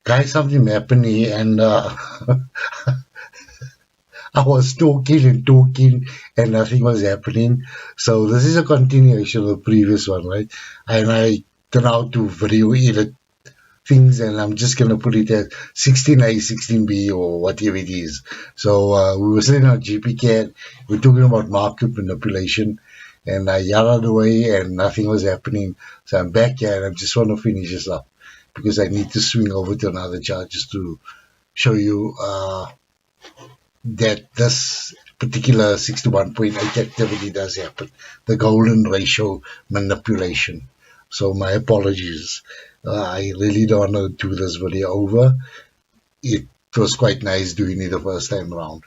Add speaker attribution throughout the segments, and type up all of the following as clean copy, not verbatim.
Speaker 1: guys, something happened here, and I was talking, and nothing was happening. So this is a continuation of the previous one, right? And I turned out to video edit things, and I'm just gonna put it as 16A, 16B, or whatever it is. So we were sitting on GPCAT, we're talking about market manipulation, and I yelled away, and nothing was happening. So I'm back here, and I just want to finish this up because I need to swing over to another chart just to show you that this particular 61.8 activity does happen, the golden ratio manipulation. So my apologies. I really don't want to do this video over. It was quite nice doing it the first time around.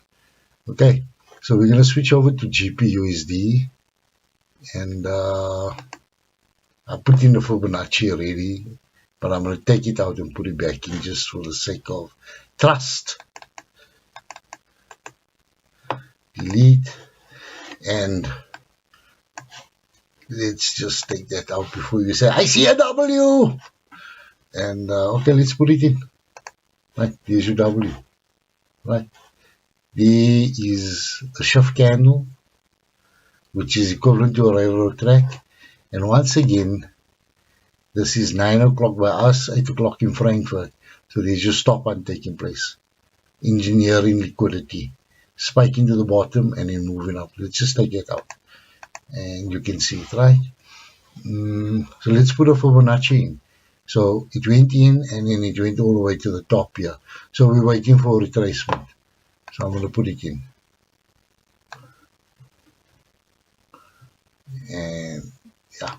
Speaker 1: Okay, so we're going to switch over to GPUSD, and I put in the Fibonacci already, but I'm going to take it out and put it back in just for the sake of trust. Delete, and let's just take that out before you say I see a W. And okay, let's put it in. Right, there's your W. Right, there is a shift candle, which is equivalent to a railroad track. And once again, this is 9 o'clock by us, 8 o'clock in Frankfurt. So there's your stop on taking place. Engineering liquidity. Spiking to the bottom and then moving up. Let's just take it out. And you can see it, right? So let's put a Fibonacci in. So it went in and then it went all the way to the top here. So we're waiting for retracement. So I'm going to put it in. And yeah.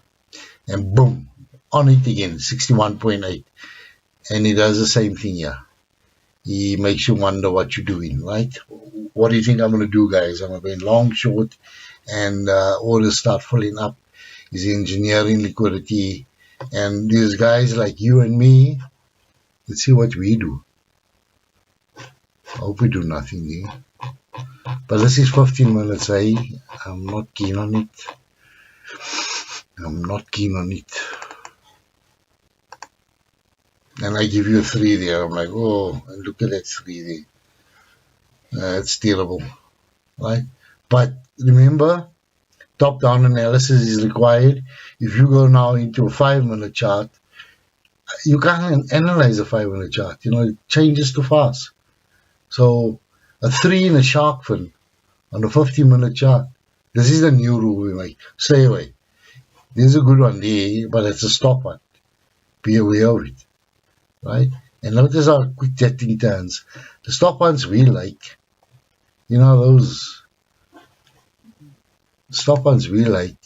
Speaker 1: And boom. On it again. 61.8. And it does the same thing here. He makes you wonder what you're doing, right? What do you think I'm going to do, guys? I'm going to be in long, short, and orders start filling up. Is engineering liquidity. And these guys like you and me, let's see what we do. I hope we do nothing here. But this is 15 minutes, eh? I'm not keen on it. I'm not keen on it. And I give you a 3 there. I'm like, oh, look at that 3 there. It's terrible, right? But remember, top-down analysis is required. If you go now into a 5-minute chart, you can't analyze a 5-minute chart. You know, it changes too fast. So a 3 in a shark fin on a 15-minute chart. This is the new rule we make. Stay away. There's a good one there, but it's a stop one. Be aware of it. Right? And notice how quick that thing turns. The stop ones we like, you know, those stop ones we like,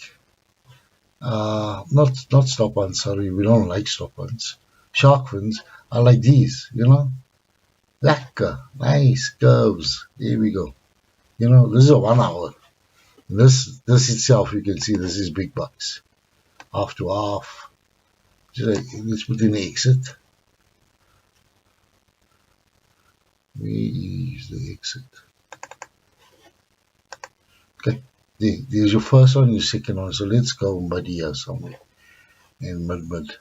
Speaker 1: not stop ones, sorry, we don't like stop ones. Shark fins are like these, you know, lekker, nice curves. There we go. You know, this is a 1 hour. This itself, you can see this is big bucks. Half to half. Let's put in the exit. Where is the exit? Okay, there's your first one, your second one. So let's go mid here somewhere. And mid.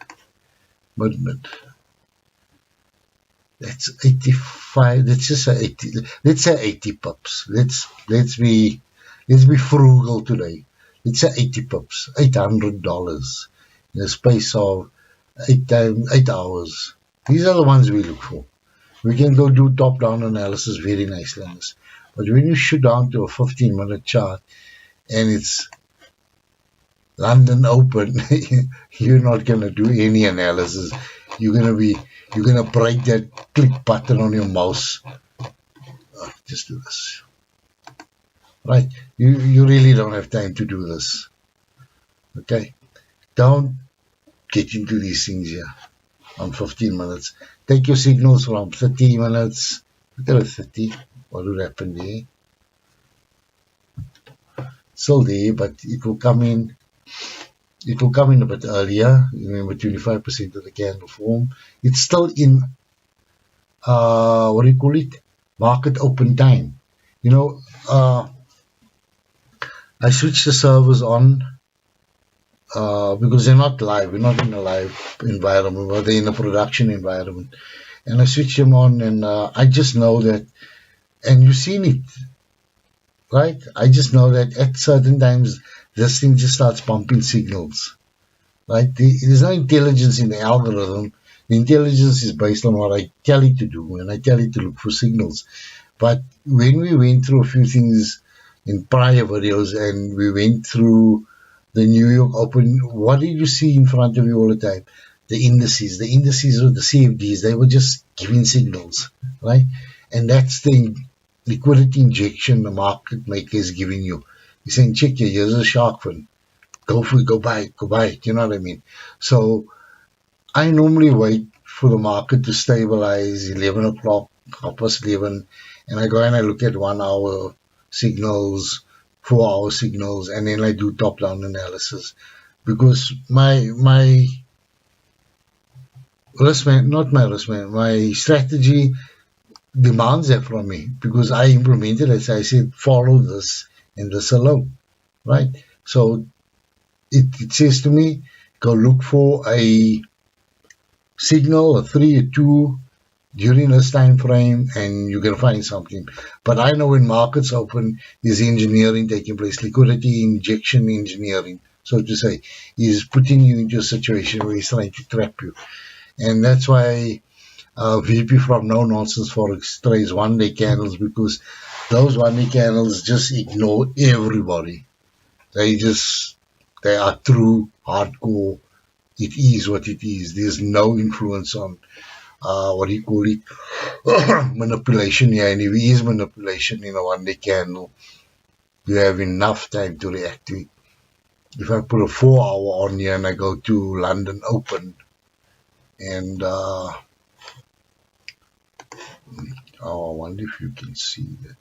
Speaker 1: That's 85. Let's just say 80. Let's say 80 pips. Let's be frugal today. Let's say 80 pips. $800 in a space of 8 hours. These are the ones we look for. We can go do top-down analysis very nicely on this. But when you shoot down to a 15-minute chart and it's London open, you're not going to do any analysis. You're going to break that click button on your mouse. Just do this. Right? You really don't have time to do this. Okay? Don't get into these things here on 15 minutes. Take your signals from 30 minutes. Look at 30. What would happen there? Still there, but it will come in. It will come in a bit earlier. Remember, 25% of the candle form. It's still in what do you call it? Market open time. You know, I switched the servers on because they're not live. We're not in a live environment, but they're in a production environment. and I switch them on, and I just know that, and you've seen it, right? I just know that at certain times this thing just starts pumping signals, right? There's no intelligence in the algorithm. The intelligence is based on what I tell it to do, and I tell it to look for signals. But when we went through a few things in prior videos, and we went through the New York Open, what did you see in front of you all the time? The indices. The indices or the CFDs, they were just giving signals, right? And that's the liquidity injection the market maker is giving you. He's saying, check here, here's a shark fin. Go for it, go buy it, go buy it. You know what I mean? So I normally wait for the market to stabilize 11 o'clock, 11:30, and I go and I look at 1 hour signals, 4 hour signals, and then I do top down analysis. Because my risk man, not my risk man, my strategy demands that from me, because I implemented it. I said, follow this and this alone, right? So it says to me, go look for a signal, a 3, a 2, during this time frame, and you're going to find something. But I know when markets open, there's engineering taking place, liquidity injection engineering, so to say. He's putting you into a situation where he's trying to trap you. And that's why VP from No Nonsense Forex trades 1 day candles, because those 1 day candles just ignore everybody. They are true, hardcore. It is what it is. There's no influence on what do you call it, manipulation here. And if it is manipulation in a 1 day candle, you have enough time to react to it. If I put a 4 hour on here and I go to London Open, and I wonder if you can see that.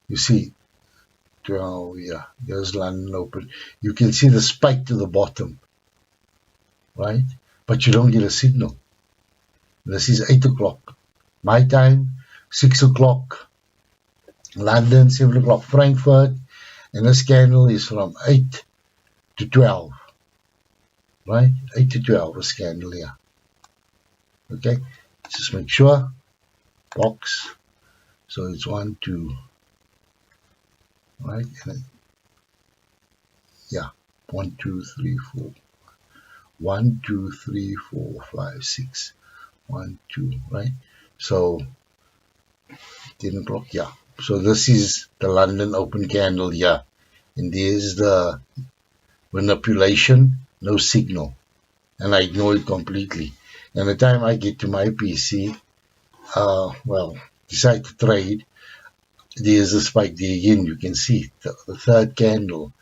Speaker 1: You see, 12, yeah, there's London Open. You can see the spike to the bottom, right? But you don't get a signal. This is 8 o'clock my time, 6 o'clock London, 7 o'clock Frankfurt, and this candle is from 8 to 12, right? 8 to 12 this candle here. Okay, just make sure, box, so it's 1, 2, right? Yeah, 1, 2, 3, 4. 1, 2, 3, 4, 5, 6. 1, 2, right? So 10 o'clock, yeah. So this is the London Open candle here, and there's the manipulation, no signal, and I ignore it completely. And the time I get to my PC, decide to trade, there's a spike there again. You can see the third candle,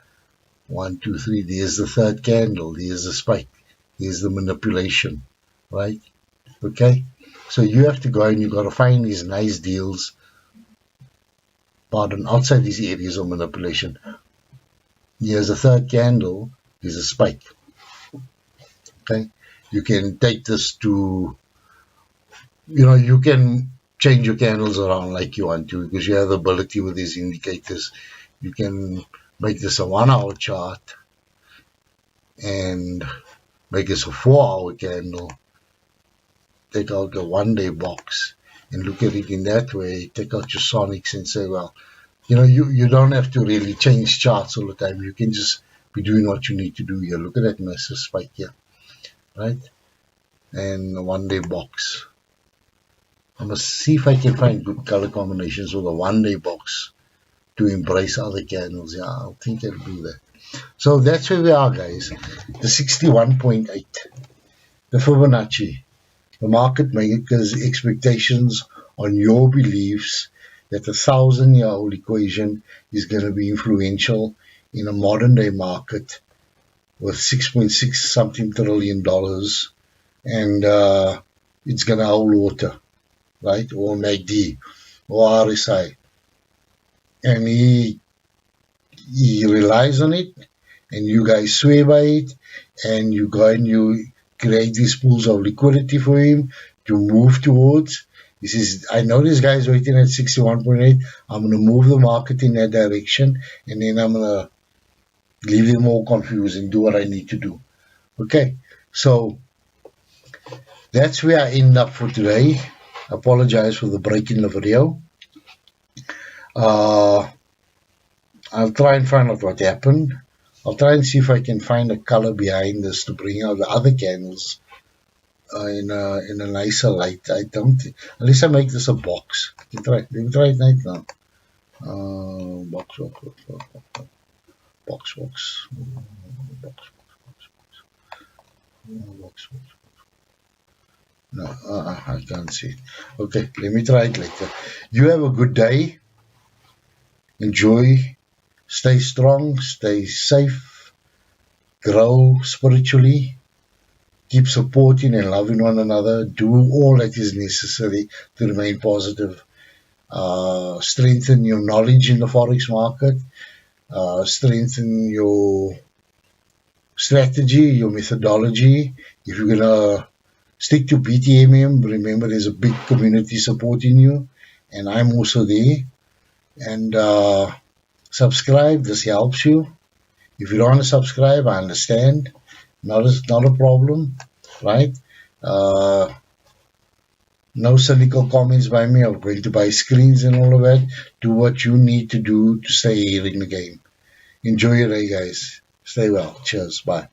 Speaker 1: 1, 2, 3. There's the third candle. There's the spike. There's the manipulation, right? Okay, so you have to go and you got to find these nice deals, outside these areas of manipulation. Here's a third candle. There's a spike. Okay, you can take this to, you can change your candles around like you want to, because you have the ability with these indicators. You can make this a 1 hour chart and make this a 4 hour candle. Take out the 1 day box and look at it in that way. Take out your sonics and say, well, you don't have to really change charts all the time. You can just be doing what you need to do here. Look at that massive spike here, right? And a 1 day box. I must see if I can find good color combinations with a 1 day box to embrace other candles. Yeah, I think I'll do that. So that's where we are, guys. The 61.8, the Fibonacci. The market maker's expectations on your beliefs that the 1,000-year-old equation is going to be influential in a modern day market with $6.6 something trillion, and it's going to hold water, right? Or MACD or RSI, and he relies on it, and you guys swear by it, and you go and you create these pools of liquidity for him to move towards. He says, I know this guy's waiting at 61.8. I'm going to move the market in that direction, and then I'm going to leave them all confused and do what I need to do. Okay, so that's where I end up for today. Apologize for the break in the video. Uh, I'll try and find out what happened. I'll try and see if I can find a color behind this to bring out the other candles in a nicer light. I don't think, unless I make this a box. Let me try it right now. Box, box, box, box, box, box, box, box, box, box. No, I can't see it. Okay, let me try it later. You have a good day. Enjoy. Stay strong. Stay safe. Grow spiritually. Keep supporting and loving one another. Do all that is necessary to remain positive. Strengthen your knowledge in the forex market. Strengthen your strategy, your methodology. If you're gonna stick to BTMM, remember there's a big community supporting you, and I'm also there. And subscribe. This helps you. If you don't want to subscribe, I understand. Not a problem, right? No cynical comments by me of going to buy screens and all of that. Do what you need to do to stay here in the game. Enjoy your day, guys. Stay well. Cheers. Bye.